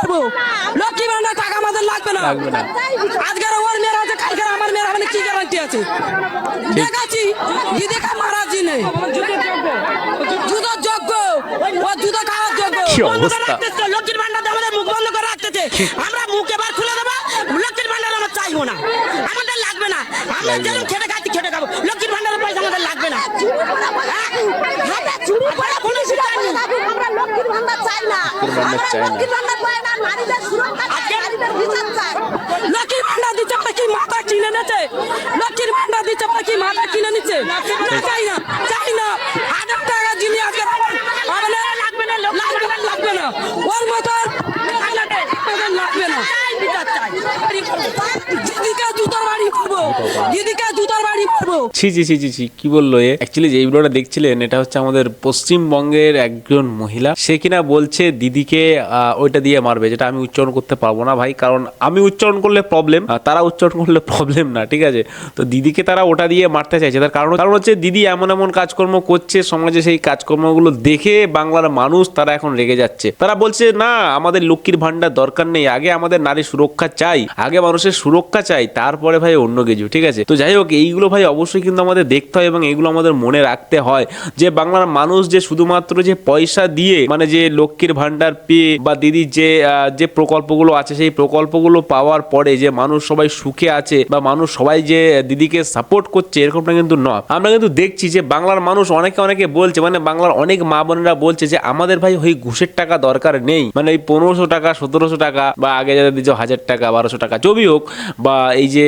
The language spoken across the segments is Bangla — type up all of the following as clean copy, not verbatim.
করবো। লক্ষ্মী ভান্ডার টাকা আমাদের লাগবে না। আজকের ওর মেয়ের আছে, কালকে আমার মেয়ের মানে কি গ্যারান্টি আছে? দেখাচ্ছি দিদিকে মারার জিনে জুতোর যোগ্য, ও জুতো খাওয়ার যোগ্য। কি অবস্থা! লক্ষ্মীর ভান্ডার আমাদের মুখ বন্ধ করে রাখতেছে। আমরা মুখ এবার খুলে দেবো। লক্ষ্মীর ভান্ডার আমরা চাইবো না, আমাদের লাগবে না। আমরা যেরকম খেটে খাচ্ছি খেটে খাবো, লক্ষ্মীর ভান্ডারের পয়সা আমাদের লাগবে না। আমরা লক্ষ্মীর ভান্ডার চাই না। লক্ষ্মীর ভান্ডার পাই না, নারীদের সুরক্ষা চাই, নারীদের বিচার চাই। লক্ষ্মীর ভান্ডার দিচ্ছে আমরা কি মাথা কিনে নিচ্ছে? লক্ষ্মীর ভান্ডার দিচ্ছে আমরা কি মাথা কিনে নিচ্ছে? চাই না, চাই না। 1000 টাকা যিনি আজকে লাগবে না, লাগবে না। ওর মতন লাগবে না। দিদিকে জুতার বাড়ি করবো, দিদিকে জুতার বাড়ি করবো। ছি ছি ছি ছি ছি, কি বললো এ? অ্যাকচুয়ালি যে ভিডিওটা দেখছিলেন এটা হচ্ছে আমাদের পশ্চিমবঙ্গের একজন মহিলা। সে কিনা বলছে দিদিকে ওইটা দিয়ে মারবে, যেটা আমি উচ্চারণ করতে পারবো না ভাই, কারণ আমি উচ্চারণ করলে প্রবলেম, তারা উচ্চারণ করলে প্রবলেম না, ঠিক আছে? তো দিদিকে তারা ওটা দিয়ে মারতে চাইছে। তার কারণ হচ্ছে দিদি এমন এমন কাজকর্ম করছে সমাজে, সেই কাজকর্মগুলো দেখে বাংলার মানুষ তারা এখন রেগে যাচ্ছে। তারা বলছে না, আমাদের লক্ষ্মীর ভান্ডার দরকার নেই, আগে আমাদের নারী সুরক্ষা চাই, আগে মানুষের সুরক্ষা চাই, তারপরে ভাই অন্য কিছু, ঠিক আছে? তো যাই হোক, এইগুলো ভাই অবশ্যই কিন্তু আমাদের দেখতে হয় এবং এইগুলো আমাদের মনে রাখতে হয় যে বাংলার মানুষ যে শুধুমাত্র যে পয়সা দিয়ে, মানে যে লক্ষ্মীর ভান্ডার পেয়ে বা দিদির যে প্রকল্পগুলো আছে সেই প্রকল্পগুলো পাওয়ার পরে যে মানুষ সবাই সুখে আছে বা মানুষ সবাই যে দিদিকে সাপোর্ট করছে, এরকমটা কিন্তু নয়। আমরা কিন্তু দেখছি যে বাংলার মানুষ অনেকে বলছে, মানে বাংলার অনেক মা বোনেরা বলছে যে আমাদের ভাই ওই ঘুষের টাকা দরকার নেই, মানে এই 1500 টাকা 1700 টাকা বা আগে যাদের দিচ্ছে 1000 টাকা 1200 টাকা ছবি হোক, বা এই যে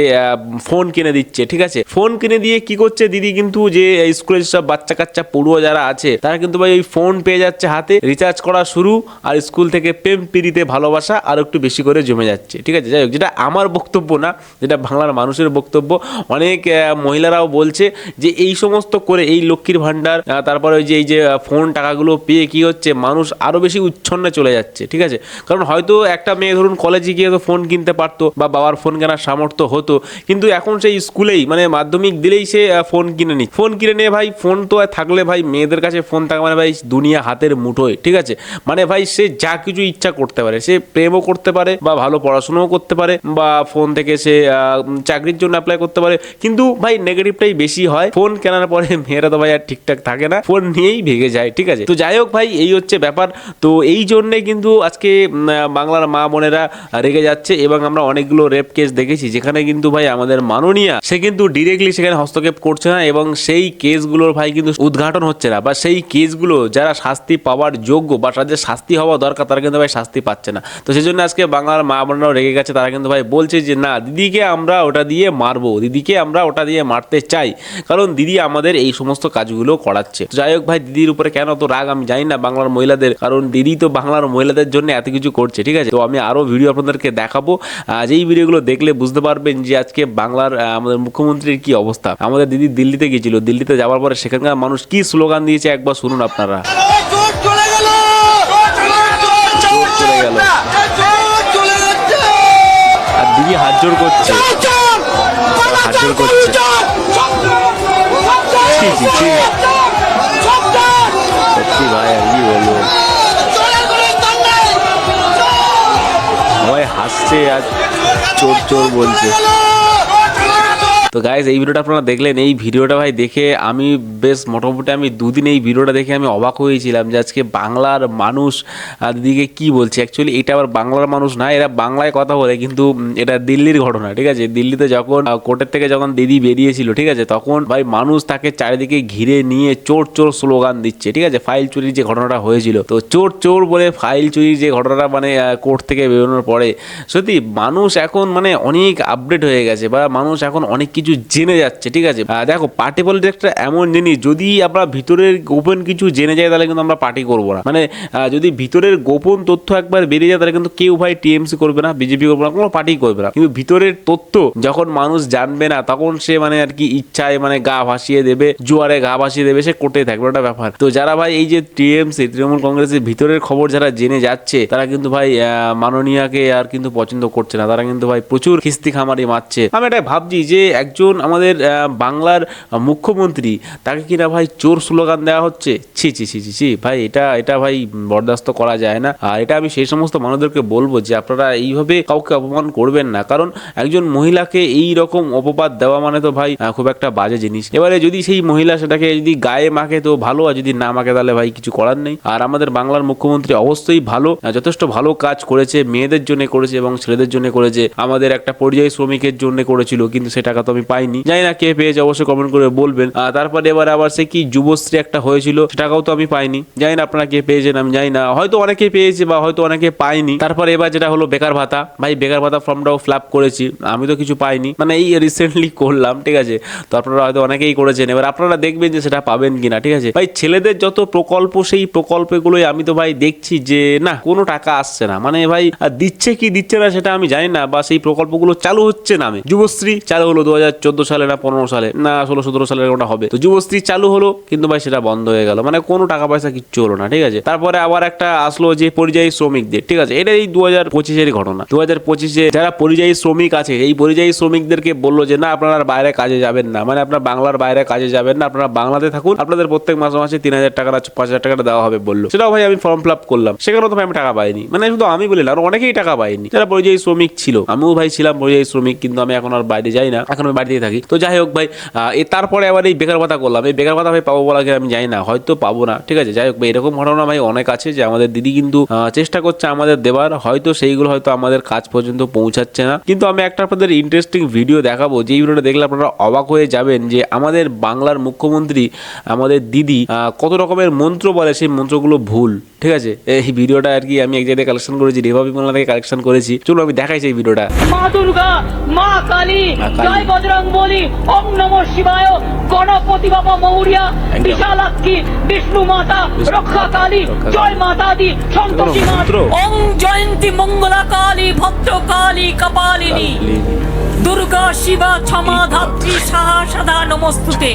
ফোন কিনে দিচ্ছে, ঠিক আছে? ফোন কিনে দিয়ে কি করছে দিদি, কিন্তু যে স্কুলের সব বাচ্চা কাচ্চা পড়ুয়া যারা আছে তারা কিন্তু ভাই ওই ফোন পেয়ে যাচ্ছে হাতে, রিচার্জ করা শুরু, আর স্কুল থেকে প্রেম প্রীতিতে ভালোবাসা আর একটু বেশি করে জমে যাচ্ছে, ঠিক আছে? যাই হোক, যেটা আমার বক্তব্য না, যেটা বাংলার মানুষের বক্তব্য। অনেক মহিলারাও বলছে যে এই সমস্ত করে এই লক্ষ্মীর ভান্ডার, তারপরে ওই যে এই যে ফোন টাকাগুলো পেয়ে কি হচ্ছে, মানুষ আরো বেশি উচ্ছন্নে চলে যাচ্ছে, ঠিক আছে? কারণ হয়তো একটা মেয়ে ধরুন কলেজে গিয়ে তো ফোন কিনতে পারতো বা বাবার ফোন কেনার সামর্থ্য হতো, কিন্তু এখন সেই স্কুলেই মানে মাধ্যমিক দিলেই সে ফোন কিনে নি, ফোন কিনে নিয়ে ভাই ফোন তো থাকলে ভাই মেয়েদের কাছে ফোন থাকা মানে ভাই দুনিয়া হাতের মুঠোয়, ঠিক আছে? মানে ভাই সে যা কিছু ইচ্ছা করতে পারে, সে প্রেমও করতে পারে বা ভালো পড়াশোনাও করতে পারে বা ফোন থেকে সে চাকরির জন্য অ্যাপ্লাই করতে পারে। কিন্তু ভাই নেগেটিভটাই বেশি হয়, ফোন কেনার পরে মেয়েরা তো ভাই আর ঠিকঠাক থাকে না, ফোন নিয়েই ভেগে যায়, ঠিক আছে? তো যাই হোক ভাই, এই হচ্ছে ব্যাপার। তো এই জন্যে কিন্তু আজকে বাংলার মা বোনেরা রেগে যাচ্ছে এবং আমরা অনেকগুলো রেপ কেস দেখেছি যেখানে কিন্তু ভাই আমাদের মাননীয়া সে কিন্তু ডিরেক্টলি সেখানে হস্তক্ষেপ করছে না এবং সেই কেসগুলোর ভাই কিন্তু উদ্ঘাটন হচ্ছে না, বা সেই কেসগুলো যারা শাস্তি পাওয়ার যোগ্য বা যাদের শাস্তি হওয়া দরকার তারা কিন্তু ভাই শাস্তি পাচ্ছে না। তো সেই জন্য আজকে বাংলার মা বোনেরাও রেগে গেছে, তারা কিন্তু ভাই বলছে যে না, দিদিকে আমরা ওটা দিয়ে মারবো, দিদিকে আমরা ওটা দিয়ে মারতে চাই, কারণ দিদি আমাদের এই সমস্ত কাজগুলো করাচ্ছে। যাই হোক ভাই, দিদির উপরে কেন তো রাগ আমি জানি না বাংলার মহিলাদের, কারণ দিদি তো বাংলার মহিলাদের জন্য এত কিছু করছে, ঠিক আছে? তো আমি আরো ভিডিও আপনাদেরকে দেখাবো, যেই ভিডিওগুলো দেখলে বুঝতে পারবেন যে আজকে বাংলার আমাদের মুখ্যমন্ত্রীর কি অবস্থা। আমাদের দিদি দিল্লিতে গিয়েছিল, দিল্লিতে যাওয়ার পরে সেখানকার মানুষ কি স্লোগান দিয়েছে একবার শুনুন আপনারা। চলে গেল, আর দিদি হাত জোর করছে, হাত জোর করছে। সত্যি ভাই, আর কি বলবো, সবাই হাসছে আর চোর চোর বলছে। তো গাইজ, এই ভিডিওটা আপনারা দেখলেন। এই ভিডিওটা ভাই দেখে আমি বেশ মোটামুটি আমি দুদিন এই ভিডিওটা দেখে আমি অবাক হয়েছিলাম যে আজকে বাংলার মানুষ দিদিকে কি বলছে। অ্যাকচুয়ালি এটা আবার বাংলার মানুষ না, এরা বাংলায় কথা বলে, কিন্তু এটা দিল্লির ঘটনা, ঠিক আছে? দিল্লিতে যখন কোর্টের থেকে যখন দিদি বেরিয়েছিল, ঠিক আছে, তখন ভাই মানুষ তাকে চারিদিকে ঘিরে নিয়ে চোর চোর স্লোগান দিচ্ছে, ঠিক আছে? ফাইল চুরির যে ঘটনাটা হয়েছিল, তো চোর চোর বলে ফাইল চুরির যে ঘটনাটা মানে কোর্ট থেকে বেরোনোর পরে সত্যি মানুষ এখন মানে অনেক আপডেট হয়ে গেছে, বা মানুষ এখন অনেক কিছু জেনে যাচ্ছে, ঠিক আছে? দেখো, পার্টি পলিটিক্সটা এমন জিনিস, যদি আমরা ভিতরের গোপন কিছু জেনে যাই তাহলে কিন্তু আমরা পার্টি করবো না। মানে যদি ভিতরের গোপন তথ্য একবার বেরিয়ে যায় তাহলে কিন্তু কেউ ভাই টিএমসি করবে না, বিজেপি করবে না, কোনো পার্টি করবে না। কিন্তু ভিতরের তথ্য যখন মানুষ জানবে না, তখন সে মানে আর কি ইচ্ছায় মানে গা ভাসিয়ে দেবে, জোয়ারে গা ভাসিয়ে দেবে, সে কোর্টে থাকবে, ওটা ব্যাপার। তো যারা ভাই এই যে টিএমসি তৃণমূল কংগ্রেসের ভিতরের খবর যারা জেনে যাচ্ছে, তারা কিন্তু ভাই মাননীয়াকে আর কিন্তু পছন্দ করছে না, তারা কিন্তু ভাই প্রচুর খিস্তি খামারি মারছে। আমি এটাই ভাবছি যে একজন একজন আমাদের বাংলার মুখ্যমন্ত্রী, তাকে কিনা ভাই চোর স্লোগান দেওয়া হচ্ছে। ছি ছি ছি ছি ছি ভাই, এটা ভাই বরদাস্ত করা যায় না। আর এটা আমি সেই সমস্ত মানুষদেরকে বলবো যে আপনারা এইভাবে কাউকে অপমান করবেন না, কারণ একজন মহিলাকে এই রকম অপবাদ দেওয়া মানে তো ভাই খুব একটা বাজে জিনিস। এবারে যদি সেই মহিলা সেটাকে যদি গায়ে মাখে তো ভালো, আর যদি না মাখে তাহলে ভাই কিছু করার নেই। আর আমাদের বাংলার মুখ্যমন্ত্রী অবশ্যই ভালো, যথেষ্ট ভালো কাজ করেছে, মেয়েদের জন্য করেছে এবং ছেলেদের জন্য করেছে। আমাদের একটা পরিযায়ী শ্রমিকের জন্য করেছিল, কিন্তু সে টাকা তো আমি পাইনি, জানি না কে পেয়েছে, অবশ্যই কমেন্ট করে বলবেন। তারপরে এবার আবার সে কি যুবশ্রী একটা হয়েছিল, সে টাকাও তো আমি পাইনি, জানি না আপনারা কে পেয়েছেন, আমি জানি না, হয়তো অনেকে পেয়েছে বা হয়তো অনেকে পাইনি। তারপরে এবার যেটা হলো বেকার ভাতা, ভাই বেকার ভাতা ফর্মটাও ফিল আপ করেছি, আমি তো কিছু পাইনি, মানে এই রিসেন্টলি করলাম, ঠিক আছে। তো আপনারা হয়তো অনেকেই করেছেন, এবার আপনারা দেখবেন যে সেটা পাবেন কিনা, ঠিক আছে। ভাই ছেলেদের যত প্রকল্প, সেই প্রকল্পগুলোই আমি তো ভাই দেখছি যে না কোনো টাকা আসছে না, মানে ভাই দিচ্ছে কি দিচ্ছে না সেটা আমি জানি না, বা সেই প্রকল্পগুলো চালু হচ্ছে না। আমি যুবশ্রী চালু হলো 2014 সালে না 15 সালে না 16-17 সালের ওটা হবে, তো যুবশ্রী চালু হলো, কিন্তু ভাই সেটা বন্ধ হয়ে গেল, মানে কোনো টাকা পয়সা কিচ্ছু হলো না, ঠিক আছে। তারপরে আবার একটা আসলো যে পরিযায়ী শ্রমিকদের, ঠিক আছে, এটা এই 2025-এর ঘটনা। 2025-এ যারা পরিযায়ী শ্রমিক আছে, এই পরিযায়ী শ্রমিকদেরকে বললো যে না আপনারা বাইরে কাজে যাবেন না, মানে আপনার বাংলার বাইরে কাজে যাবেন না, আপনারা বাংলাতে থাকুন, আপনাদের প্রত্যেক মাসে 3000 টাকা না 5000 টাকা দেওয়া হবে বললো। সেটাও ভাই আমি ফর্ম ফিল আপ করলাম, সেখানেও তো ভাই আমি টাকা পাইনি, মানে শুধু আমি বলি না, আর অনেকেই টাকা পাইনি যারা পরিযায়ী শ্রমিক ছিল। আমিও ভাই ছিলাম পরিযায়ী শ্রমিক, কিন্তু আমি এখন আর বাইরে যাই না, এখন আমি বাড়িতেই থাকি। তো যাই হোক ভাই, তারপরে আবার এই বেকার ভাতা করলাম, এই বেকার ভাতা ভাই পাবো বলা আমি জানি না, হয়তো পাবো না, ঠিক আছে। যাই হোক ভাই, এরকম ঘটনা ভাই অনেক আছে যে আমাদের দিদি কিন্তু চেষ্টা করছে আমাদের দেবার, হয়তো সেইগুলো হয়তো আমাদের কাজ পর্যন্ত পৌঁছাচ্ছে না। কিন্তু আমি একটা আপনাদের ইন্টারেস্টিং ভিডিও দেখাবো, যে ভিডিওটা দেখলে আপনারা অবাক হয়ে যাবেন যে আমাদের বাংলার মুখ্যমন্ত্রী আমাদের দিদি কত রকমের মন্ত্র বলে, সেই মন্ত্রগুলো ভুল, ঠিক আছে। এই ভিডিওটা আর কি আমি এক জায়গায় কালেকশন করেছি, রিভাবিক বাংলা থেকে কালেকশন করেছি, চলুন আমি দেখাই সেই ভিডিওটা। মা দুর্গা, মা কালী, জয় বজরং বলি, ওম নমঃ শিবায়, গণপতি বাবা মৌরিয়া, বিশালাক্ষী, বিষ্ণু মাতা, রক্ষা কালী, জয় মাতা দি, সন্তোষী মাতা, ওম জয়ন্তী মঙ্গলা কালী, ভদ্র কালী, কপালিনী, দুর্গা শিবা ক্ষমা ধাত্রী সাহা সদা নমস্তুতে,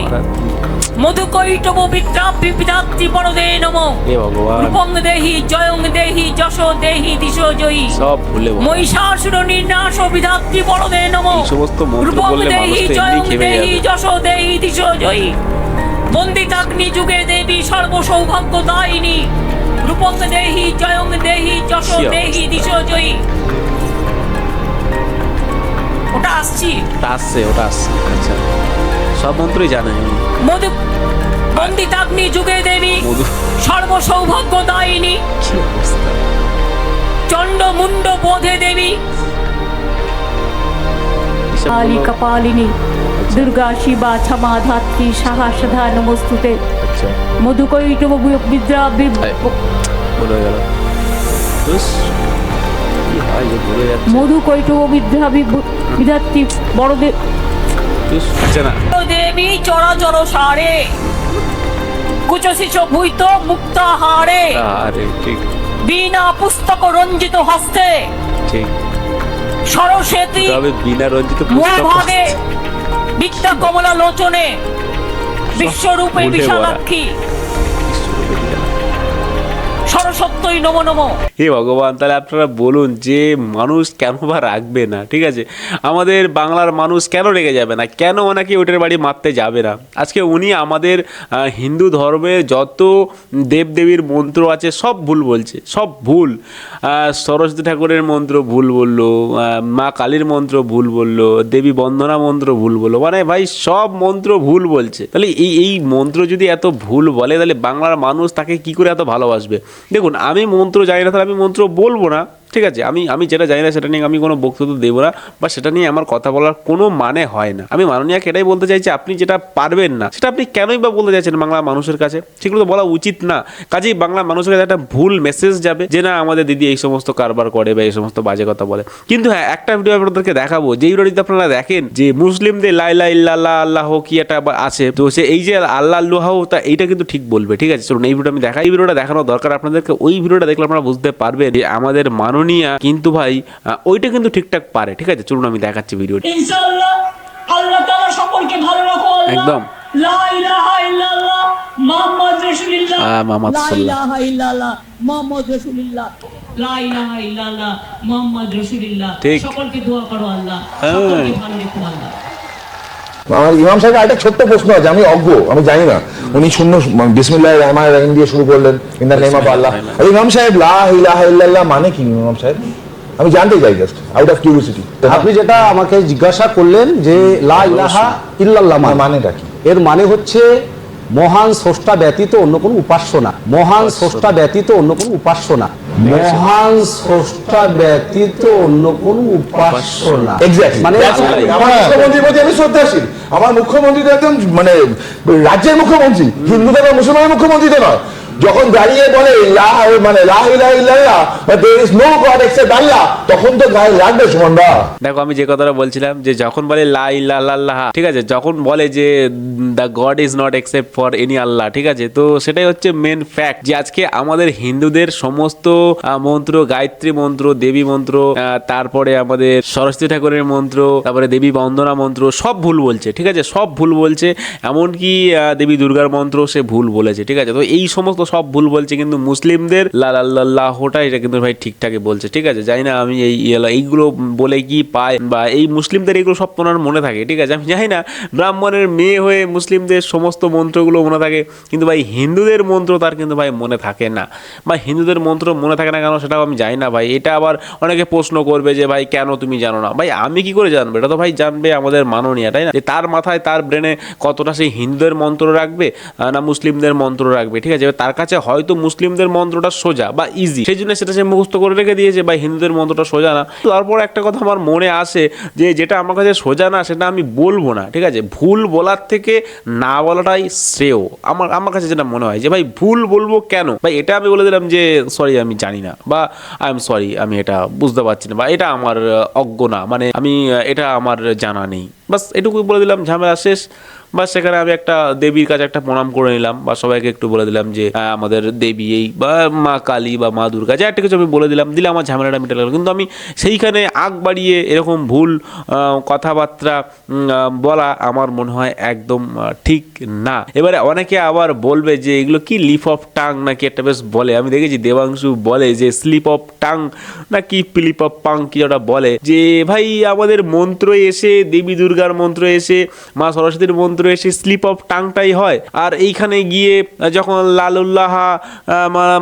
মধুকৈটব বিদ্যাপি বিধাত্রী বড়দে নমো, রূপং দেহি জয়ং দেহি যশ দেহি দিশো জয়ী, সব ভুলে মহিষাসুর নির্নাশ বিধাত্রী বড়দে নমো, সমস্ত মন্ত্র রূপং বললে দেহি মানুষ তো জয়ং এমনি খেপে দেহি যাবে। যশ দেহি দিশো জয়ী, বন্দিতাগ্নি যুগে দেবী সর্ব সৌভাগ্য দায়িনী, রূপং দেহি জয়ং দেহি যশ দেহি দিশো জয়ী। ওটা আসছে, ওটা আসছে, আচ্ছা সব মন্ত্রই জানে। মধু বন্দিতাগ্নি যুগে দেবী সর্ব সৌভাগ্য দায়িনী, কি অবস্থা, চণ্ড মুন্ড বোধে দেবী, কালী কপালিনী, দুর্গা শিবা ক্ষমা ধাত্রী সাহা সদা নমস্তুতে, আচ্ছা মধুকৈটব বিদ্যা ভুলে গেল, কি হয় যে ভুলে যাচ্ছে, মধুকৈটব বিদ্যা বিধাত্রী বড়দে না দেবী চরাচর সারে, কুচশিষ ভূত মুক্তাহারে, আরে ঠিক বিনা পুস্তক রঞ্জিত হস্তে, ঠিক সরস্বতী তবে বিনা রঞ্জিত মহাভাগে, বিদ্যা কমলা লোচনে, বিশ্বরূপে বিশালাক্ষী, সরস্বত্যই নমো নমো। হে ভগবান, তাহলে আপনারা বলুন যে মানুষ কেন বা রাখবে না, ঠিক আছে, আমাদের বাংলার মানুষ কেন রেগে যাবে না, কেন ওনাকে ওটার বাড়ি মারতে যাবে না। আজকে উনি আমাদের হিন্দু ধর্মের যত দেবদেবীর মন্ত্র আছে সব ভুল বলছে, সব ভুল। সরস্বতী ঠাকুরের মন্ত্র ভুল বললো, মা কালীর মন্ত্র ভুল বললো, দেবী বন্দনা মন্ত্র ভুল বললো, মানে ভাই সব মন্ত্র ভুল বলছে। তাহলে এই মন্ত্র যদি এত ভুল বলে, তাহলে বাংলার মানুষ তাকে কি করে এত ভালোবাসবে। দেখুন আমি মন্ত্র জানি না, তাহলে আমি মন্ত্র বলবো না, ঠিক আছে। আমি যেটা জানি না সেটা নিয়ে আমি কোনো বক্তব্য দেবো না, বা সেটা নিয়ে আমার কথা বলার কোনো মানে হয় না। আমি মাননীয়াকে এটাই বলতে চাইছি, আপনি যেটা পারবেন না সেটা আপনি কেনই বা বলতে চাইছেন বাংলা মানুষের কাছে, সেগুলো তো বলা উচিত না। কাজেই বাংলা মানুষের কাছে একটা ভুল মেসেজ যাবে যে না আমাদের দিদি এই সমস্ত কারবার করে বা এই সমস্ত বাজে কথা বলে। কিন্তু হ্যাঁ, একটা ভিডিও আপনাদেরকে দেখাবো, যে ভিডিও যদি আপনারা দেখেন যে মুসলিমদের লা ইলাহা ইল্লাল্লাহ আল্লাহ কি একটা আছে, তো সে এই যে আল্লাহ আল্লাহ তা এইটা কিন্তু ঠিক বলবে, ঠিক আছে। চলুন এই ভিডিও আমি দেখাই, এই ভিডিওটা দেখানো দরকার আপনাদেরকে, ওই ভিডিওটা দেখলে আপনারা বুঝতে পারবেন যে আমাদের মাননীয়া কিন্তু ভাই ওইটা কিন্তু ঠিকঠাক পারে, ঠিক আছে। চলুন আমি দেখাচ্ছি ভিডিওটা। ইনশাআল্লাহ আল্লাহ তাআলা সকলকে ভালো রাখো, একদম লা ইলাহা ইল্লাল্লাহ মুহাম্মদ রাসূলুল্লাহ, মুহাম্মদ লা ইলাহা ইল্লাল্লাহ মুহাম্মদ রাসূলুল্লাহ, লা ইলাহা ইল্লাল্লাহ মুহাম্মদ রাসূলুল্লাহ। ঠিক। সকলকে দোয়া করো আল্লাহ, সকলকে ভালো রেখো আল্লাহ। আমার ইমাম সাহেবের একটা ছোট্ট প্রশ্ন আছে, আমি অজ্ঞ, আমি জানি না, উনি শূন্য বিসমিল্লাহির রহমানির রহিম দিয়ে শুরু করলেন, ইন দ্য নেম অফ আল্লাহ। ইমাম সাহেব লা ইলাহা ইল্লাল্লাহ মানে কি ইমাম সাহেব? আমি জানতে চাই জাস্ট আউট অফ কিউরিওসিটি। আপনি যেটা আমাকে জিজ্ঞাসা করলেন যে লা ইলাহা ইল্লাল্লাহ মানেটা কি? এর মানে হচ্ছে মহান স্রষ্টা ব্যতীত অন্য কোনো উপাস্য না। মহান স্রষ্টা ব্যতীত অন্য কোনো উপাস্য না। মহান স্রষ্টা ব্যতীত অন্য কোনো উপাস্য না। এক্স্যাক্টলি মানে আমার মুখ্যমন্ত্রীর প্রতি আমি শ্রদ্ধাশীল। আমার মুখ্যমন্ত্রী তো একদম মানে রাজ্যের মুখ্যমন্ত্রী, হিন্দুদের বা মুসলমানের মুখ্যমন্ত্রী তো নয়। যখন দাঁড়িয়ে বলে মানে লা ইলাহা ইল্লাল্লাহ but there is no god except Allah, তখন তো গায়ে লাগবে সুমনদা। দেখো আমি যে কথাটা বলছিলাম যে যখন বলে লা ইলাহা ইল্লাল্লাহ, ঠিক আছে, যখন বলে যে the god is not except for any Allah, ঠিক আছে, তো সেটাই হচ্ছে মেন ফ্যাক্ট যে আজকে আমাদের হিন্দুদের সমস্ত মন্ত্র, গায়ত্রী মন্ত্র, দেবী মন্ত্র, তারপরে আমাদের সরস্বতী ঠাকুরের মন্ত্র, তারপরে দেবী বন্দনা মন্ত্র সব ভুল বলছে, ঠিক আছে, সব ভুল বলছে। এমনকি দেবী দুর্গার মন্ত্র সে ভুল বলেছে, ঠিক আছে। তো এই সমস্ত সব ভুল বলছে, কিন্তু মুসলিমদের লাল্লাহটা এটা কিন্তু ভাই ঠিকঠাকই বলছে, ঠিক আছে। জানি না আমি এইগুলো বলে কি পায়, বা এই মুসলিমদের এগুলো সব ওনার মনে থাকে, ঠিক আছে। আমি জানি না ব্রাহ্মণের মেয়ে হয়ে মুসলিমদের সমস্ত মন্ত্রগুলো মনে থাকে, কিন্তু ভাই হিন্দুদের মন্ত্র তার কিন্তু ভাই মনে থাকে না, বা হিন্দুদের মন্ত্র মনে থাকে না কেন সেটাও আমি জানি না ভাই। এটা আবার অনেকে প্রশ্ন করবে যে ভাই কেন তুমি জানো না? ভাই আমি কি করে জানবো? এটা তো ভাই জানবে আমাদের মাননীয়, তাই না? যে তার মাথায় তার ব্রেনে কতটা সেই হিন্দুদের মন্ত্র রাখবে না মুসলিমদের মন্ত্র রাখবে, ঠিক আছে। তার কাছে হয়তো মুসলিমদের মন্ত্রটা সোজা বা ইজি, সেই জন্য সেটা সে মুখস্থ করে রেখে দিয়েছে, বা হিন্দুদের মন্ত্রটা সোজা না। তারপর একটা কথা আমার মনে আসে যে যেটা আমার কাছে সোজা না সেটা আমি বলবো না, ঠিক আছে। ভুল বলার থেকে না বলাটাই শ্রেয় আমার কাছে যেটা মনে হয়, যে ভাই ভুল বলবো কেন ভাই? এটা আমি বলে দিলাম যে সরি আমি জানি না, বা আই এম সরি আমি এটা বুঝতে পারছি না, বা এটা আমার অজ্ঞ না, মানে আমি এটা আমার জানা নেই, বাস এটুকু বলে দিলাম, ঝামেলা শেষ। বা সেখানে আমি একটা দেবীর কাছে একটা প্রণাম করে নিলাম, বা সবাইকে একটু বলে দিলাম যে আমাদের দেবী এই, বা মা কালী বা মা দুর্গা, যা একটা কিছু আমি বলে দিলাম, আমার ঝামেলাটা মিটে গেল। কিন্তু আমি সেইখানে আগ বাড়িয়ে এরকম ভুল কথাবার্তা বলা আমার মনে হয় একদম ঠিক না। এবারে অনেকে আবার বলবে যে এগুলো কি লিপ অফ টাং নাকি একটা বেশ বলে, আমি দেখেছি দেবাংশু বলে যে স্লিপ অফ টাং নাকি ফিলিপ অফ পাং কি ওটা বলে, যে ভাই আমাদের মন্ত্র এসে দেবী দুর্গার মন্ত্র এসে মা সরস্বতীর মন্ত্র এসে স্লিপ অফ টাংটাই হয়, আর এইখানে গিয়ে যখন লালুল্লাহ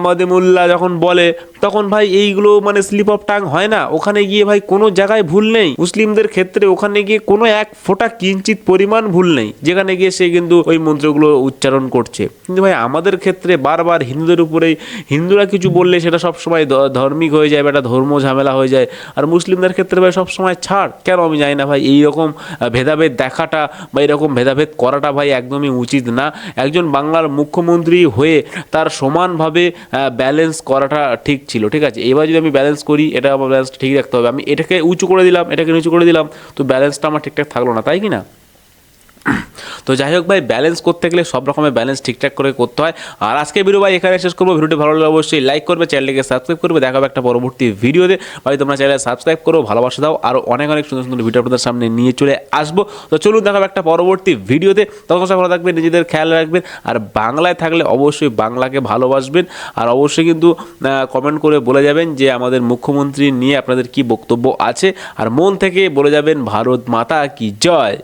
মদেমুল্লাহ যখন বলে তখন ভাই এইগুলো মানে স্লিপ অফ টাং হয় না। ওখানে গিয়ে ভাই কোনো জায়গায় ভুল নেই, মুসলিমদের ক্ষেত্রে ওখানে গিয়ে কোনো এক ফোঁটা কিঞ্চিত পরিমাণ ভুল নেই, যেখানে গিয়ে সে কিন্তু ওই মন্ত্রগুলো উচ্চারণ করছে। কিন্তু ভাই আমাদের ক্ষেত্রে বারবার হিন্দুদের উপরেই, হিন্দুরা কিছু বললে সেটা সবসময় ধর্মিক হয়ে যায়, একটা ধর্ম ঝামেলা হয়ে যায়, আর মুসলিমদের ক্ষেত্রে ভাই সবসময় ছাড়। কেন আমি জানি না ভাই, এইরকম ভেদাভেদ দেখাটা বা এরকম ভেদাভেদ করাটা ভাই একদমই উচিত না। একজন বাংলার মুখ্যমন্ত্রী হয়ে তার সমানভাবে ব্যালেন্স করাটা ঠিক ছিল, ঠিক আছে। এবার যদি আমি ব্যালেন্স করি, এটা আমার ব্যালেন্সটা ঠিক রাখতে হবে। আমি এটাকে উঁচু করে দিলাম, এটাকে নিচু করে দিলাম, তো ব্যালেন্সটা আমার ঠিকঠাক থাকলো না, তাই কি না? তো যাই হোক ভাই, ব্যালেন্স করতে গেলে সব রকমের ব্যালেন্স ঠিকঠাক করে করতে হয়। আর আজকে ভিডিও ভাই এখানে শেষ করবো। ভিডিওটি ভালো লাগলে অবশ্যই লাইক করবে, চ্যানেলটিকে সাবস্ক্রাইব করবে। দেখা হবে একটা পরবর্তী ভিডিওতে। ভাই তোমরা চ্যানেলে সাবস্ক্রাইব করো, ভালোবাসা দাও, আরও অনেক অনেক সুন্দর সুন্দর ভিডিও আপনাদের সামনে নিয়ে চলে আসবো। তো চলুন দেখা হবে একটা পরবর্তী ভিডিওতে। তখন ভালো থাকবেন, নিজেদের খেয়াল রাখবেন, আর বাংলায় থাকলে অবশ্যই বাংলাকে ভালোবাসবেন, আর অবশ্যই কিন্তু কমেন্ট করে বলে যাবেন যে আমাদের মুখ্যমন্ত্রী নিয়ে আপনাদের কি বক্তব্য আছে, আর মন থেকে বলে যাবেন ভারত মাতা কি জয়।